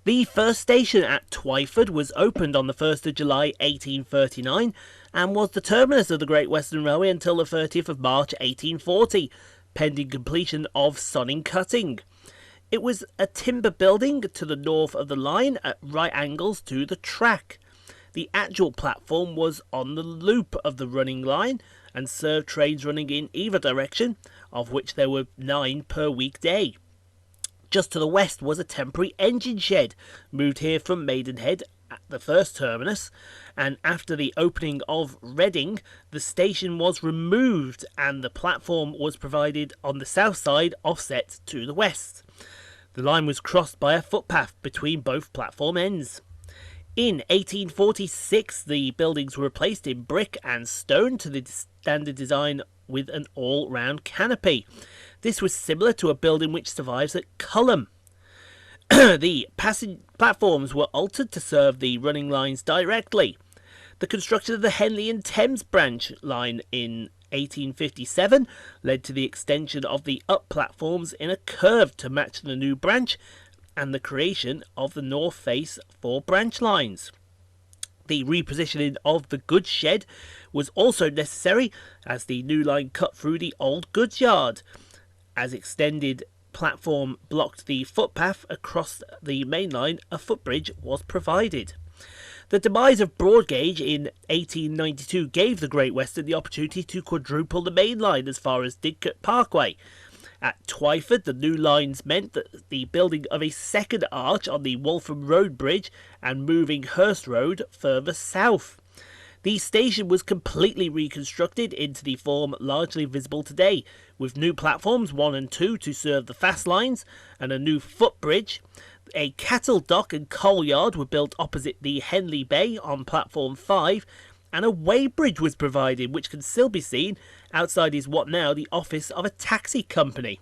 The first station at Twyford was opened on the 1st of July 1839 and was the terminus of the Great Western Railway until the 30th of March 1840, pending completion of sonning cutting. It was a timber building to the north of the line at right angles to the track. The actual platform was on the loop of the running line and served trains running in either direction, of which there were 9 per weekday. Just to the west was a temporary engine shed, moved here from Maidenhead at the first terminus, and after the opening of Reading, the station was removed and the platform was provided on the south side offset to the west. The line was crossed by a footpath between both platform ends. In 1846, the buildings were replaced in brick and stone to the standard design with an all-round canopy. This was similar to a building which survives at Culham. The platforms were altered to serve the running lines directly. The construction of the Henley-on-Thames branch line in 1857 led to the extension of the up platforms in a curve to match the new branch and the creation of the north face for branch lines. The repositioning of the goods shed was also necessary as the new line cut through the old goods yard. As extended platform blocked the footpath across the main line, a footbridge was provided. The demise of broad gauge in 1892 gave the Great Western the opportunity to quadruple the main line as far as Didcot Parkway. At Twyford, the new lines meant that the building of a second arch on the Waltham Road Bridge and moving Hurst Road further south. The station was completely reconstructed into the form largely visible today, with new platforms 1 and 2 to serve the fast lines and a new footbridge. A cattle dock and coal yard were built opposite the Henley Bay on platform 5, and a weighbridge was provided which can still be seen outside is what now the office of a taxi company.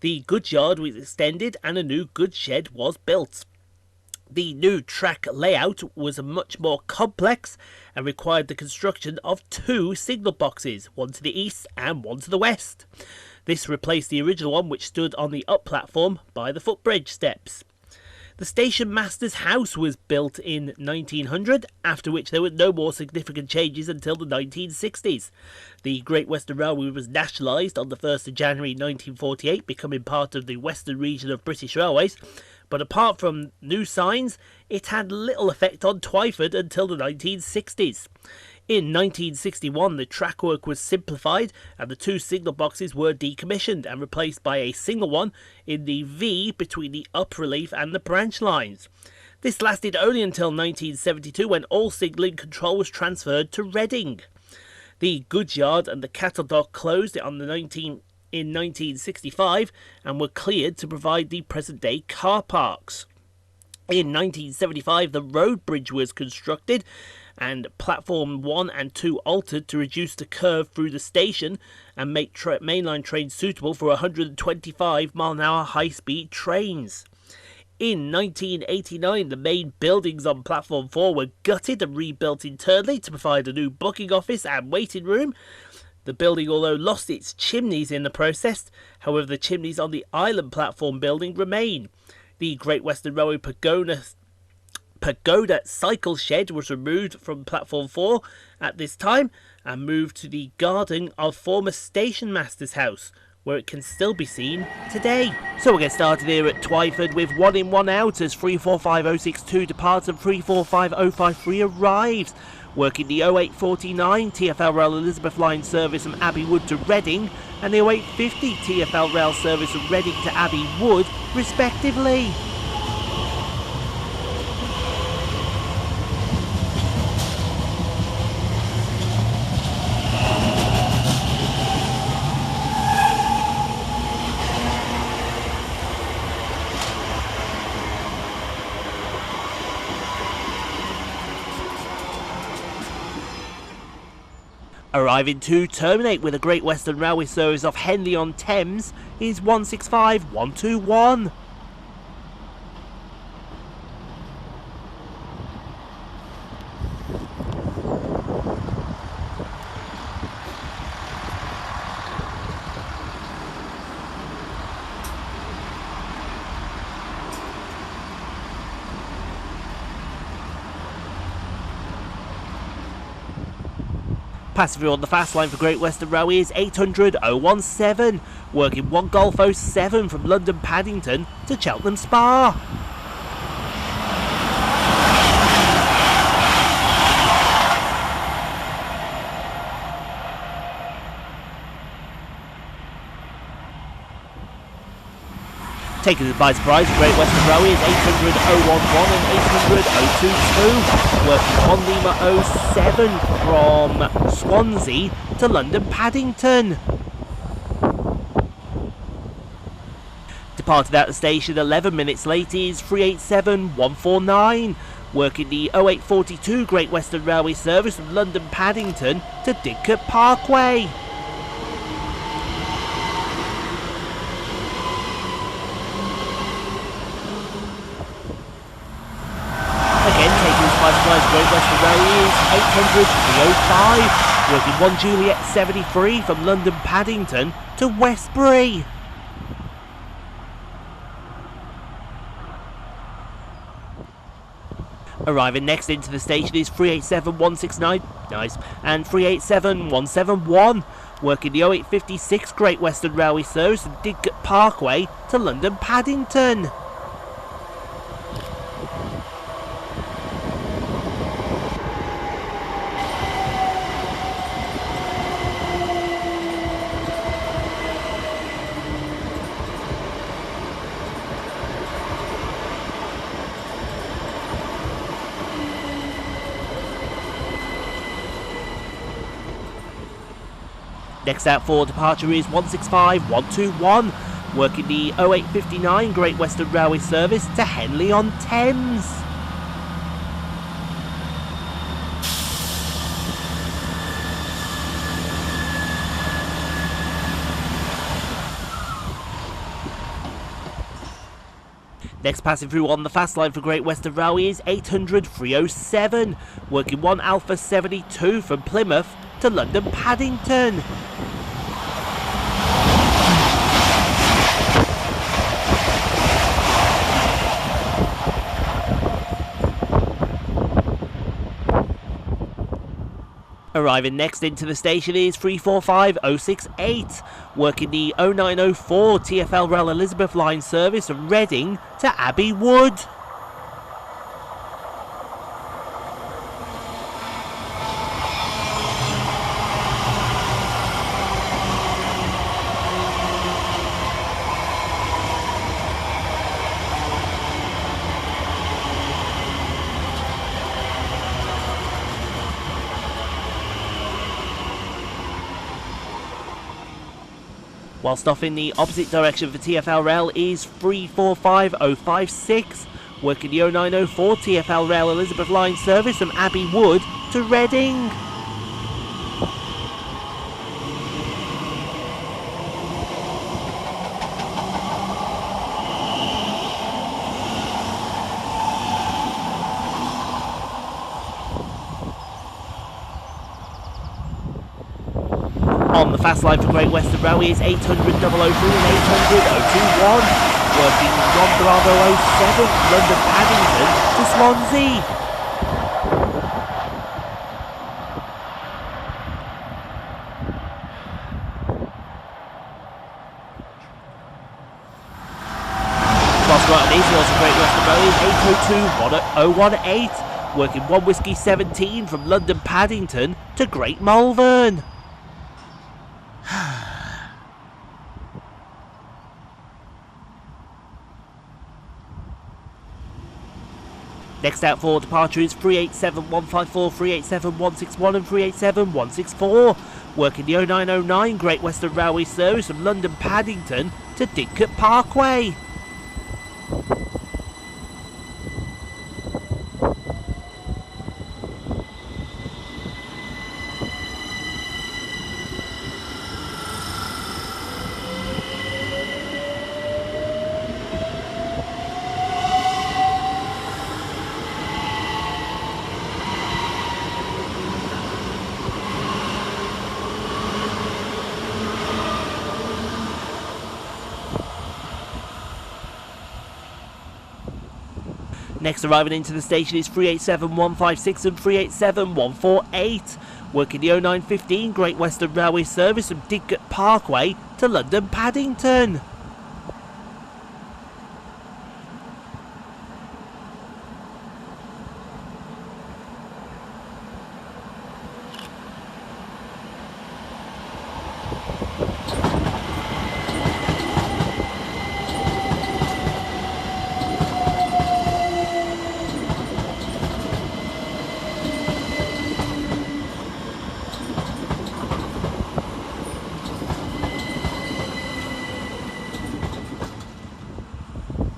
The goods yard was extended and a new goods shed was built. The new track layout was much more complex and required the construction of 2 signal boxes, one to the east and one to the west. This replaced the original one which stood on the up platform by the footbridge steps. The station master's house was built in 1900, after which there were no more significant changes until the 1960s. The Great Western Railway was nationalised on the 1st of January 1948, becoming part of the Western region of British Railways, but apart from new signs, it had little effect on Twyford until the 1960s. In 1961, the track work was simplified and the 2 signal boxes were decommissioned and replaced by a single one in the V between the up relief and the branch lines. This lasted only until 1972 when all signalling control was transferred to Reading. The goods yard and the cattle dock closed in 1965 and were cleared to provide the present-day car parks. In 1975, the road bridge was constructed and platform 1 and 2 altered to reduce the curve through the station and make mainline trains suitable for 125-mile-an-hour high-speed trains. In 1989, the main buildings on platform 4 were gutted and rebuilt internally to provide a new booking office and waiting room. The building, although lost its chimneys in the process, however the chimneys on the island platform building remain. The Great Western Railway Pagoda cycle shed was removed from platform 4 at this time and moved to the garden of former station master's house, where it can still be seen today. So we'll get started here at Twyford with 1 in 1 out as 345062 departs and 345053 arrives. Working the 0849 TfL Rail Elizabeth Line service from Abbey Wood to Reading and the 0850 TfL Rail service from Reading to Abbey Wood respectively. Arriving to terminate with a Great Western Railway service off Henley-on-Thames is 165121. Passing through on the fast line for Great Western Railway is 800-017, working 1 Golf 07 from London Paddington to Cheltenham Spa. Taken by surprise, Great Western Railway is 800-011 and 800-022, working 1 Lima 07 from Swansea to London Paddington. Departed at the station 11 minutes late is 387149, working the 0842 Great Western Railway service from London Paddington to Didcot Parkway. Great Western Railway is 800-305, working 1 Juliet 73 from London Paddington to Westbury. Arriving next into the station is 387169, nice, and 387171, working the 0856 Great Western Railway service from Didcot Parkway to London Paddington. Next out for departure is 165121, working the 0859 Great Western Railway service to Henley-on-Thames. Next passing through on the fast line for Great Western Railway is 800-307, working 1 Alpha 72 from Plymouth to London Paddington. Arriving next into the station is 345068, working the 0904 TfL Rail Elizabeth Line service from Reading to Abbey Wood. Whilst off in the opposite direction for TfL Rail is 345056, working the 0904 TfL Rail Elizabeth Line service from Abbey Wood to Reading. On the fast line for Great Western Railway is 800-003 and 800-021, working 1 Bravo 07 London Paddington to Swansea. Whilst right on these also Great Western Railway is 802-1018, working 1 Whiskey 17 from London Paddington to Great Malvern. Next out for departure is 387154, 387161 and 387164, working the 0909 Great Western Railway service from London Paddington to Didcot Parkway. Next arriving into the station is 387156 and 387148. Working the 0915 Great Western Railway service from Didcot Parkway to London Paddington.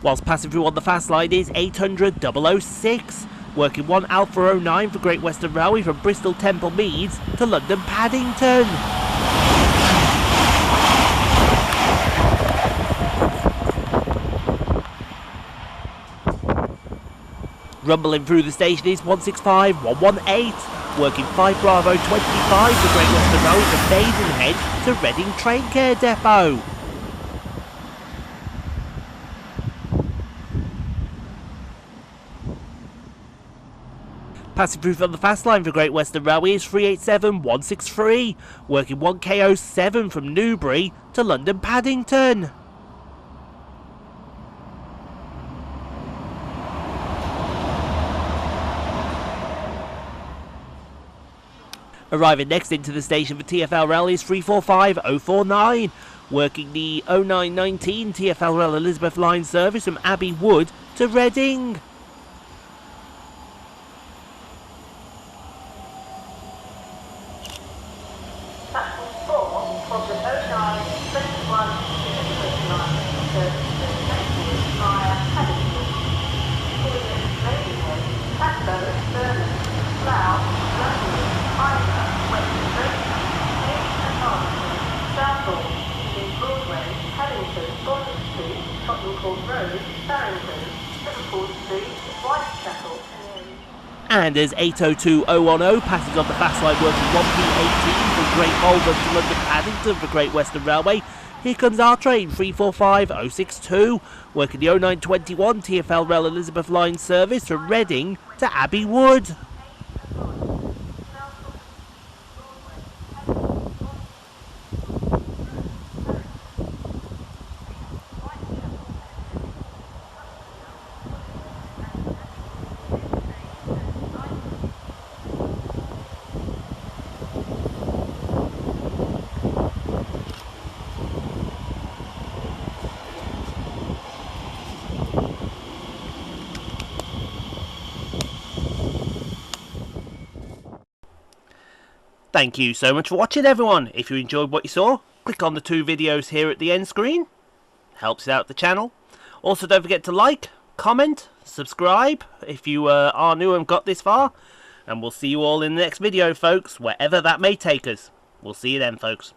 Whilst passing through on the fast line is 800 006, working 1 Alpha 09 for Great Western Railway from Bristol Temple Meads to London Paddington. Rumbling through the station is 165 118, working 5 Bravo 25 for Great Western Railway from Maidenhead to Reading Train Care Depot. Passing through from the fast line for Great Western Railway is 387 163, working 1K07 from Newbury to London Paddington. Arriving next into the station for TfL Rail is 345049, working the 0919 TfL Rail Elizabeth Line service from Abbey Wood to Reading. And as 802010 passes on the fast line working 1P18 from Great Malvern to London Paddington for Great Western Railway, here comes our train 345062, working the 0921 TfL Rail Elizabeth Line service from Reading to Abbey Wood. Thank you so much for watching, everyone. If you enjoyed what you saw, click on the 2 videos here at the end screen. Helps out the channel. Also, don't forget to like, comment, subscribe if you are new and got this far. And we'll see you all in the next video, folks, wherever that may take us. We'll see you then, folks.